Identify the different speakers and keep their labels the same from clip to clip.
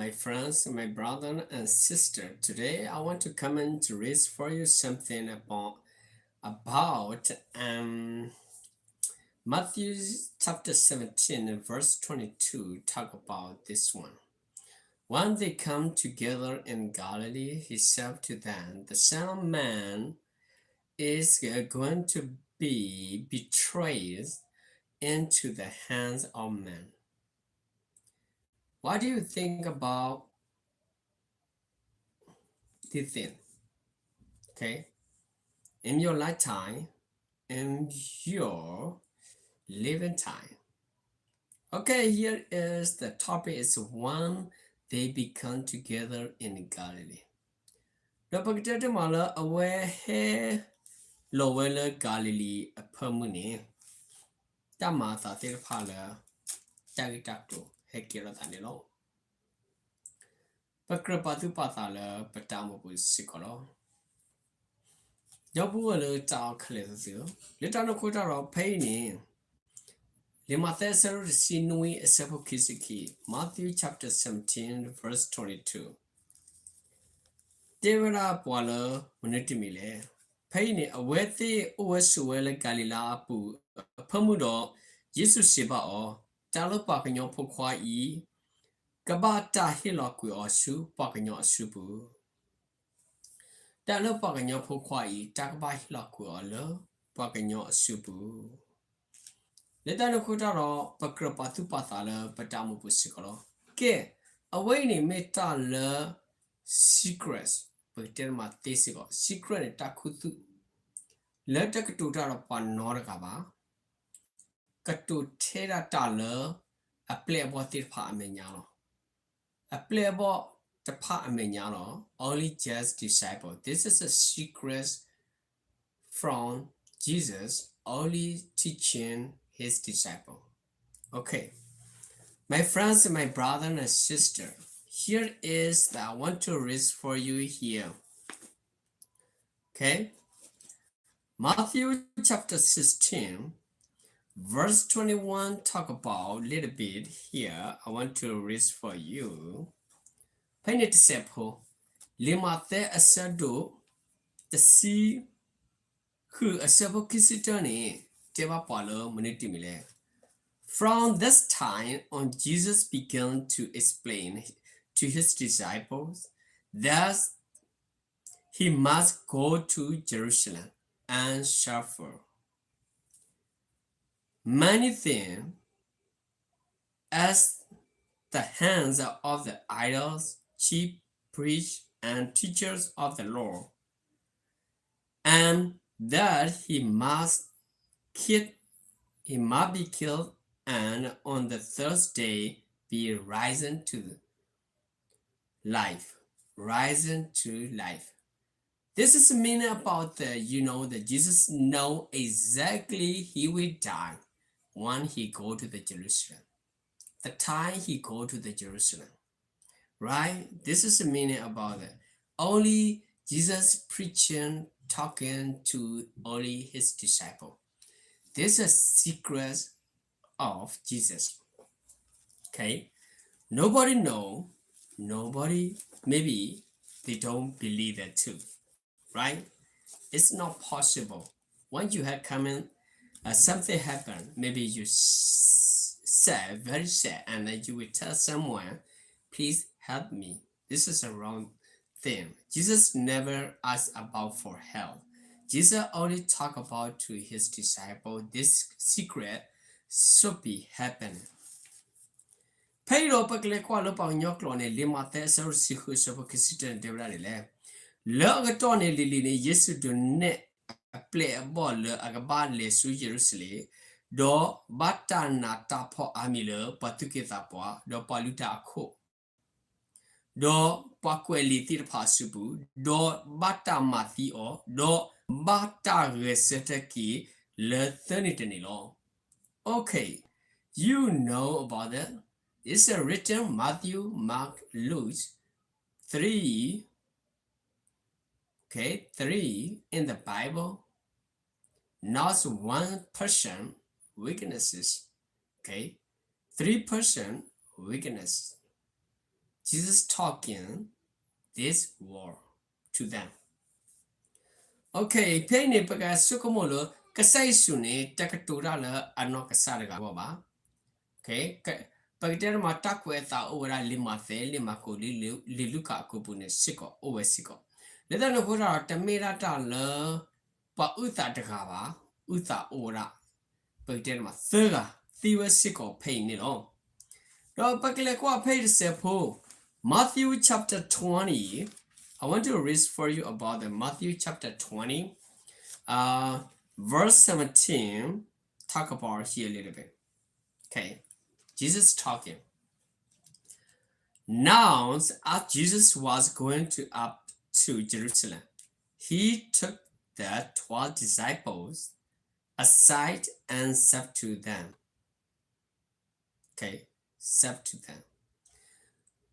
Speaker 1: my friends, my brother and sister. Today, I want to come and to read for you something about Matthew chapter 17 verse 22. Talk about this one. When they come together in Galilee, he said to them, "The Son of Man is going to be betrayed into the hands of men." What do you think about this thing? Okay, in your lifetime, in your living time. Okay, here is the topic is when they become together in Galilee. The Baghdad Mala aware he lowell Galilee a permanent. Tamata their pala Tagitato Hekira Tanilo. Bakrapatu Pathala Patamu Sicolo. Yabu talk little. Little quarter of painting. Limathesar Sinui Sepokisiki, Matthew chapter 17, verse 22. Devara Pwala Munetimile, Paini Aweti Uwesuela Galilea Pu, Pamudo, Jesus Shiba or Talopakanyo Pokwai, Gabata Hiloku or Su, Pakanyo Supu. Talopakanyo Pokwai, Takba Hiloku or Lo, Pakanyo Supu. Letano Kutaro, Pakrapatu Pathala, Patamu Pusicolo. Ke, away ni meta le secrets, Paterma Tesico, secret takutu. Let a Katutara Panorgaba, Katu Tera Tala, a playable Tipa Amenyano. A playable the Pa Amenyano, only just disciple. This is a secret from Jesus, only teaching his disciple. Okay, my friends, my brother and sister, here is that I want to read for you here. Okay, Matthew chapter 16, verse 21 talk about a little bit here. I want to read for you. Painted seppo, Limate asado, the sea who a seppo kissitoni, Teva Palo Munitimile. From this time on, Jesus began to explain to his disciples that he must go to Jerusalem and suffer many things as the hands of the idols, chief priests, and teachers of the law, and that he must be killed and on the third day be risen to life. This is meaning about that Jesus know exactly he will die when he go to the Jerusalem. The time he go to the Jerusalem. Right? This is the meaning about it. Only Jesus preaching, talking to only his disciple. This is a secret of Jesus. Okay, nobody know, maybe they don't believe that too, right? It's not possible. Once you have come in, something happened, maybe you sad, very sad, and then you will tell someone, please help me. This is a wrong thing. Jesus never asked about for help. Jesus only talk about to his disciple this secret should be happening. Payro pakle kwalo pang nyoklo ne limate sor siku sopo kisiten debra le. Lo ne lili ne Yesu do ne play a ball agaba le su Jerusalem do bata na tapo amile patukita poa do paluta ko. Do pakweli tirpa subu do bata mati o do bata resetaki le thanitanilo. Okay, you know about that. It's written Matthew, Mark, Luke 3. Okay, 3 in the Bible. Not one person weaknesses. Okay, 3 person weaknesses. Jesus talking this word to them. Okay, pain paga sukomolo kasai suni takatura la anokasaraga waba. Okay, pagdera matakweta ora limathe limako liluka kupune siko over siko. Let no hura tamira tala pa uta takaba uta ora. Pagdera mathaga thiwa siko pain it all. No pakilekwa paid sepo. Matthew chapter 20. I want to read for you about the Matthew chapter 20. Verse 17. Talk about here a little bit. Okay. Jesus talking. Now, as Jesus was going up to Jerusalem, he took the 12 disciples aside and said to them. Okay, said to them.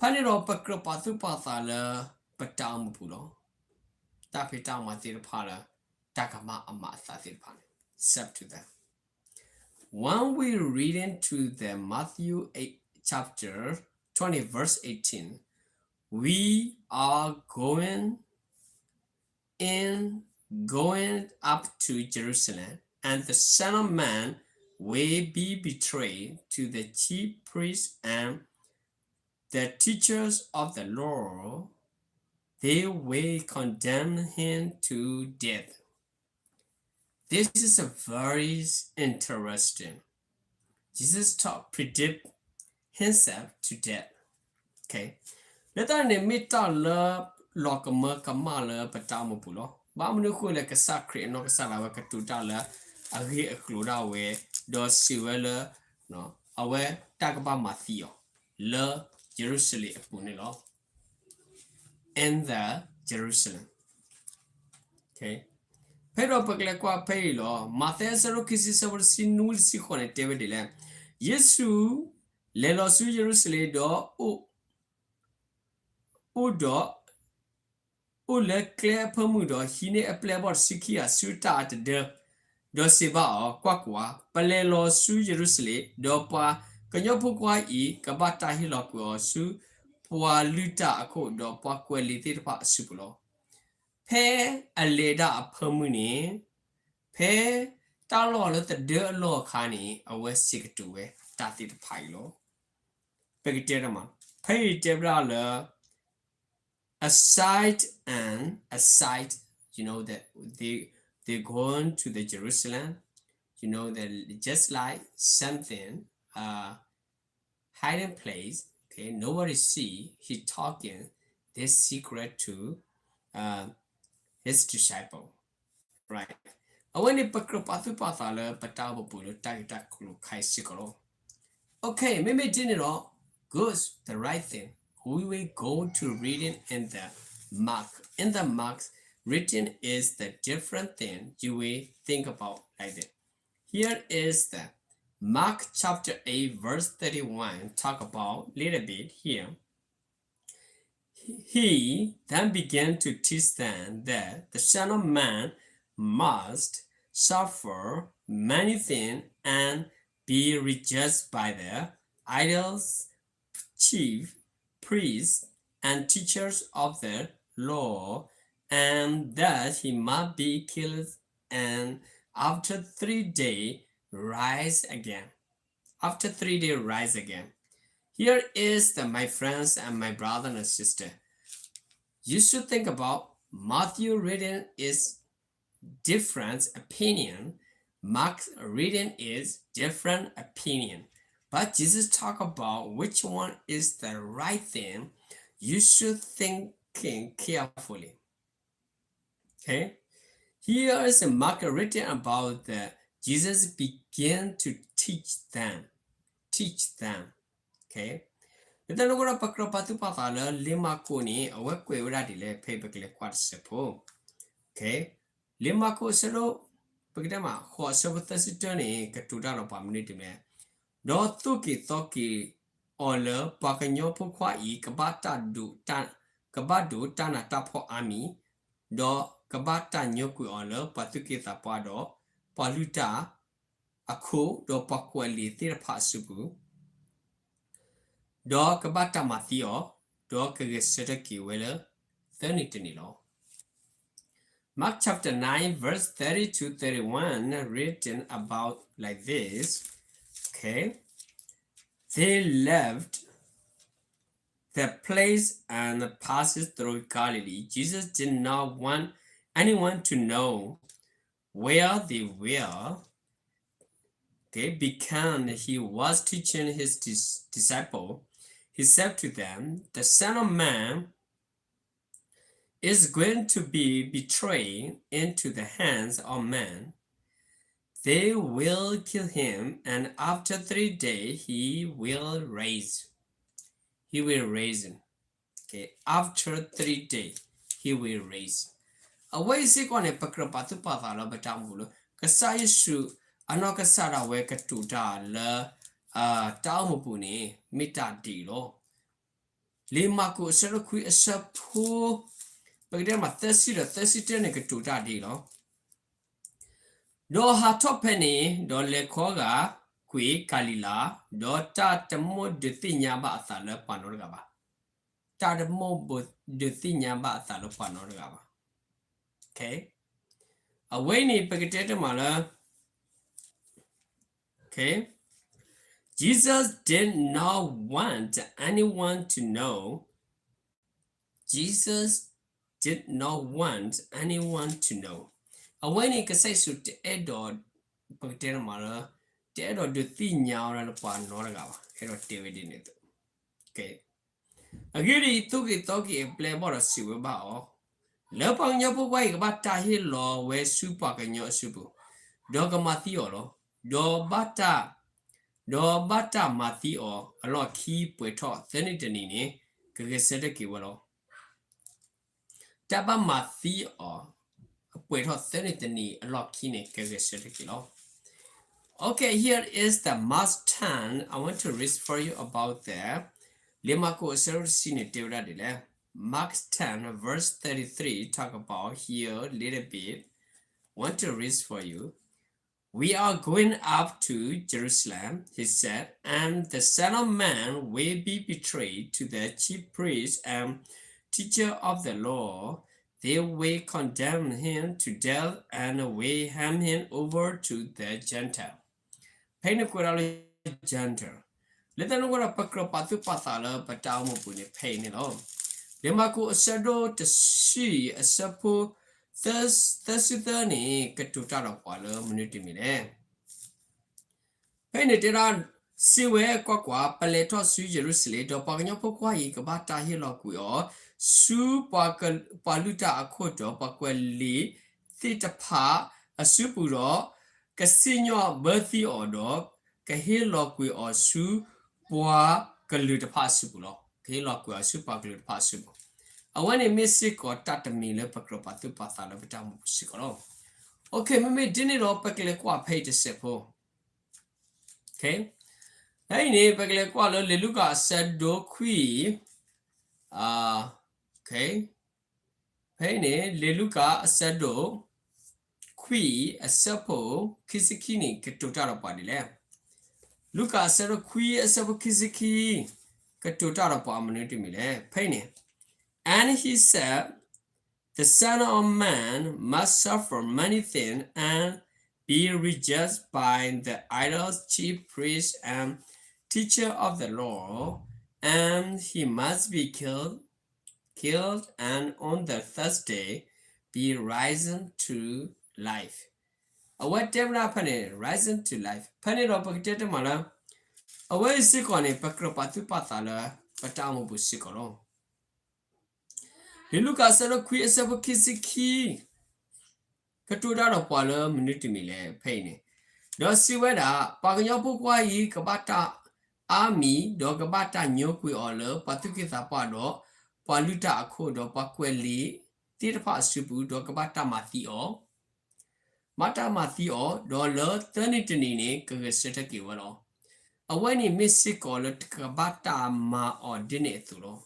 Speaker 1: Paniro pakro patu pathala patam pulo. Tapita matir pala takama amatha tirpan. Said to them. When we read into the Matthew 8 chapter 20 verse 18, we are going up to Jerusalem, and the Son of Man will be betrayed to the chief priests and the teachers of the law. They will condemn him to death. This is a very interesting. Jesus predict himself to death. Okay. Let us admit love lokama kamala patamupulo. Bamnuku like a sacred no salawa katutala a re cluda way do siwela no away takaba Matthew. Le Jerusalem punilo. And the Jerusalem. Okay. Pero paglekwa paylo, Mathesero kisisabur sinul sikone tevedile. Yesu lelo su Jerusalem do le clear permudo hine a playboard sikia suta at the do seba kwakwa palelo su Jerusalem do pa kanyopukwa kabata hiloko su pwa luta ako do pa kwalite pa supulo. Pe a leda a permuni pe talo the de lo kani a west sick to we tati the pilo. Pegiterama. Pay debra aside, you know that they're going to the Jerusalem, you know that just like something hiding place, okay, nobody see he talking this secret to his disciple, right? Okay, maybe didn't all good, the right thing. We will go to reading in the mark. In the marks, written is the different thing you will think about like that. Here is the Mark chapter 8 verse 31. Talk about a little bit here. He then began to teach them that the Son of Man must suffer many things and be rejected by the idols, chief priests, and teachers of the law, and that he might be killed and after 3 days rise again. After 3 days rise again. Here is my friends and my brother and sister. You should think about Matthew reading is different opinion. Mark's reading is different opinion. But Jesus talk about which one is the right thing. You should thinking carefully. Okay. Here is a Mark written about Jesus began to teach them. Okay. Then we're going to put patala lima kuni a work with radile paper quadruple. Okay. Lima ko selo pagdama ho sabatasitani katudano pamnitime. Do toki ola pakanyo pokwa kabadu tana tapo ami do kabata nyoku ola patukita pado paluta ako do pakwali tirpa supu do kabata Matthew do kagesataki wella 30 law. Mark chapter 9 verse 30 to 31 written about like this. Okay. They left the place and passed through Galilee. Jesus did not want anyone to know where they were. Okay, because he was teaching his disciple, he said to them, "The Son of Man is going to be betrayed into the hands of men. They will kill him, and after 3 days he will raise. He will raise him. Okay, after 3 days he will raise. Away sick on a pakrapatu pathala batambulo, Kasayashu, Anokasara weka tuta la taumupuni, mita dilo. Limaku serakui a sapu, but then my 30 tenaka tuta dilo. Do ha topeni, do le koga, qui kalila, do ta tamo de thinya ba athala panorgaba. Ta the mo de thinya ba athala panorgaba. Okay. Away ni pagate mala. Okay. Jesus did not want anyone to know. Jesus did not want anyone to know. Away ni kasay su te edo pagate mala. Te edo de thinya ora panorgaba. Edo TV nito. Okay. Agiri toki play bora siwe bao. Lepang nyapo wai ka bata hi lo we supa ka nyo supu. Do ka mathio lo. Do bata mathio a lo ki pwe to theni tani ni ka ke sete ki walo. Taba mathio pwe to theni tani a lo ki ni ka ke sete ki lo. Okay, here is the Mark 10. I want to read for you about that. Lemako sero sine teura de le. Mark 10 verse 33 talk about here a little bit. Want to read for you. We are going up to Jerusalem, he said, and the Son of Man will be betrayed to the chief priests and teacher of the law. They will condemn him to death and will hand him over to the Gentile. Pain Gentile. Let them go up a patu pathala, but down upon a pain in all. Demaku asado to see a sapo thirty katuta wala munutimine. Penetiran siwe kwa paleto su Jerusalem do paganyopo kwa ikabata hilokuyo su paluta akoto pakweli thita pa a supuro kasinyo birthi odo kahilokui or su poa kaluta pasulo. Kahilokui su pagaluta pasulo. I want a missing or tatamile pacropatu pathala batamu sikolo. Okay, maybe didn't all paclequa pay the sepo. Okay. Hey, neighbor Leluga said do qui. Okay. Hey, Leluga said do qui a sepo kisikini katotara padile. Luca said a qui a sepo kisiki katotara pamanity mile. Penny. And he said, the Son of Man must suffer many things and be rejected by the idols, chief priests, and teacher of the law, and he must be killed, and on the third day be risen to life. What happened? Risen to life. Penny operated mala. Away sick on a pacropatu pathala, patamu busikolo. He look at a queer sabo kisiki. Katuda of Pala Minutimile, Penny. Do see whether Paganyapu Kwai Kabata Army, Dogabata Nyoku Ola, Patukita Pado, Paluta Akodo Paqueli, Tita Supu, Dogabata Mathio, Mata Mathio, Dollar, Turnitinini, Kagaseta Kiwalo. A when he missed call it Kabata Ma or Dineturo.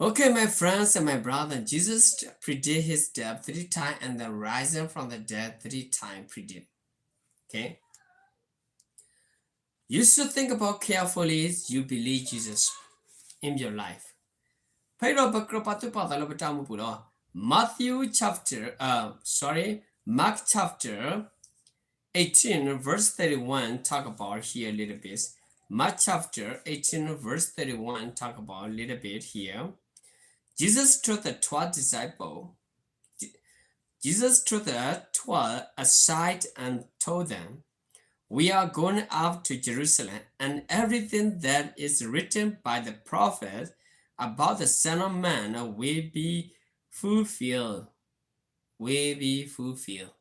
Speaker 1: Okay, my friends and my brother, Jesus predicted his death 3 times and then rising from the dead 3 times predict. Okay? You should think about carefully you believe Jesus. in your life. Mark chapter 18 verse 31 talk about here a little bit. Mark chapter 18 verse 31 talk about a little bit here. Jesus took the 12 disciples. Jesus took the 12 aside and told them, "We are going up to Jerusalem, and everything that is written by the prophet about the Son of Man will be fulfilled." Will be fulfilled.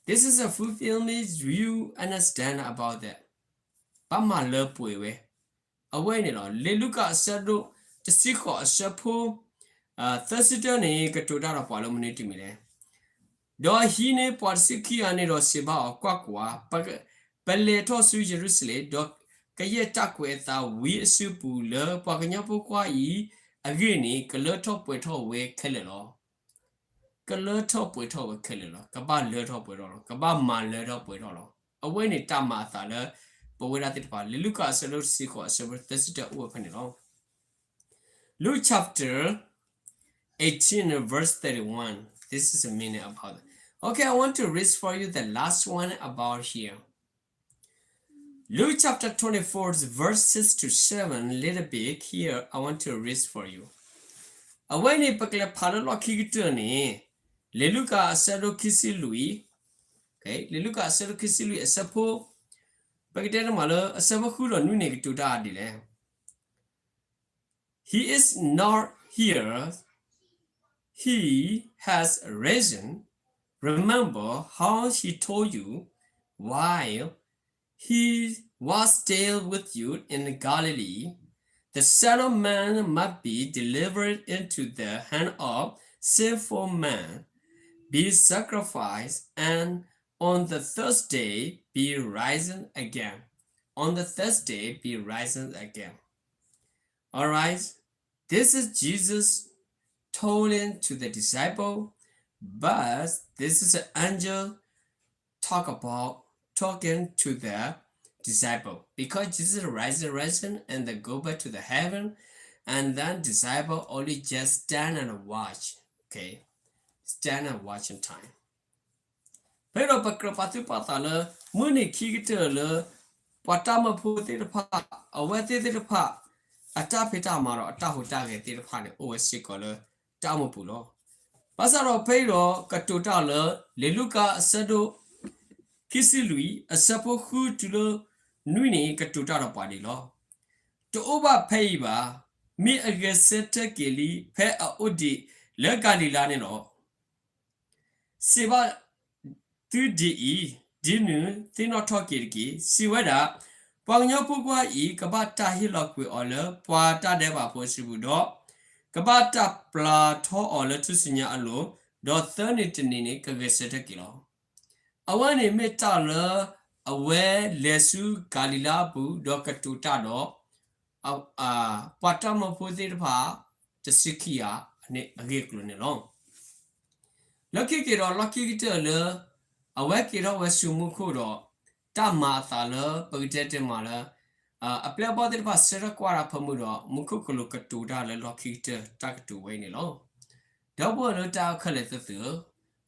Speaker 1: This is a fulfillment you understand about that. Bama lepwe. Away no leluka sado the siko a shapo Thursday katoda parliament mile. Do hine parsiki ane do seba kwakwa pele to su Jerusalem do kayetakwe ta we supu le pakanyapo kwa yi agini kaloto pweto we kelelo. Kaloto pweto we kelelo. Kaba leto pweto. Kaba ma leto pweto. Away ni tamata le. But without it, Luke salo siko sabo Thursday open it all. Luke chapter 18 verse 31. This is a meaning about it. Okay, I want to read for you the last one about here. Luke chapter 24 verses to 7 little bit here. I want to read for you. Away pakle palalo kigitani. Leluka salo kisi lui. Okay, Leluka salo kisi lui sapo. He is not here. He has risen. Remember how he told you while he was still with you in Galilee. The Son of Man must be delivered into the hand of sinful man, be sacrificed, and on the Thursday be risen again. On the Thursday be risen again. All right. This is Jesus told to the disciple, but this is an angel talking to the disciple, because Jesus is risen and they go back to the heaven, and then disciple only just stand and watch. Okay, stand and watch in time. Pero pakropatu patala muni kigitele patama puti the pa awati the pa atapita maro atahutage the pane owesikole tamupulo. Pasaro pero katutala leluka sado kisilui a sapo hu tulo nuni katutara padilo. To oba payba mi ageseta kili pe a odi le Galilea no. Siba tu di dinu tino tokirki siwada pangyopukwa kabata hilokwe ole pwata deba posibudo kabata plato ole tusinya alo do thanitinini kageseta kilo awani metala awe lesu Galilea bu do katuta do patama podirpa tesikia ne ageklo ne long lucky kiro lucky kitele awake kiro wasumuko do tamata le pagete mala apply about the passer quara pamudo mukukulu katuda le lucky te taktu way ne long double no ta kaletu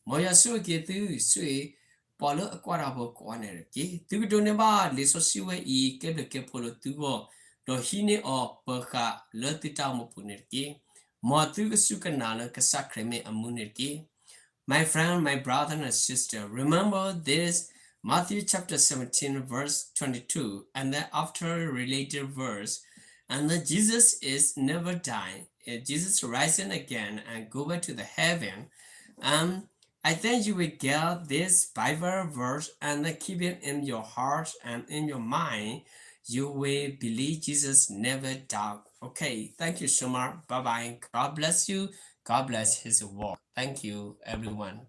Speaker 1: moya suki tu sui polo aquara bo corner ki tu do ne ba le so siwe ke de ke polo tugo do hine o perka le tita mo punerki mo tu sukanala ka sakreme amunerki. My friend, my brother and sister, remember this Matthew chapter 17 verse 22 and then after related verse, and then Jesus is never dying. Jesus rising again and go back to the heaven. I think you will get this Bible verse and keep it in your heart and in your mind. You will believe Jesus never died. Okay, thank you so much. Bye-bye. God bless you. God bless his word. Thank you, everyone.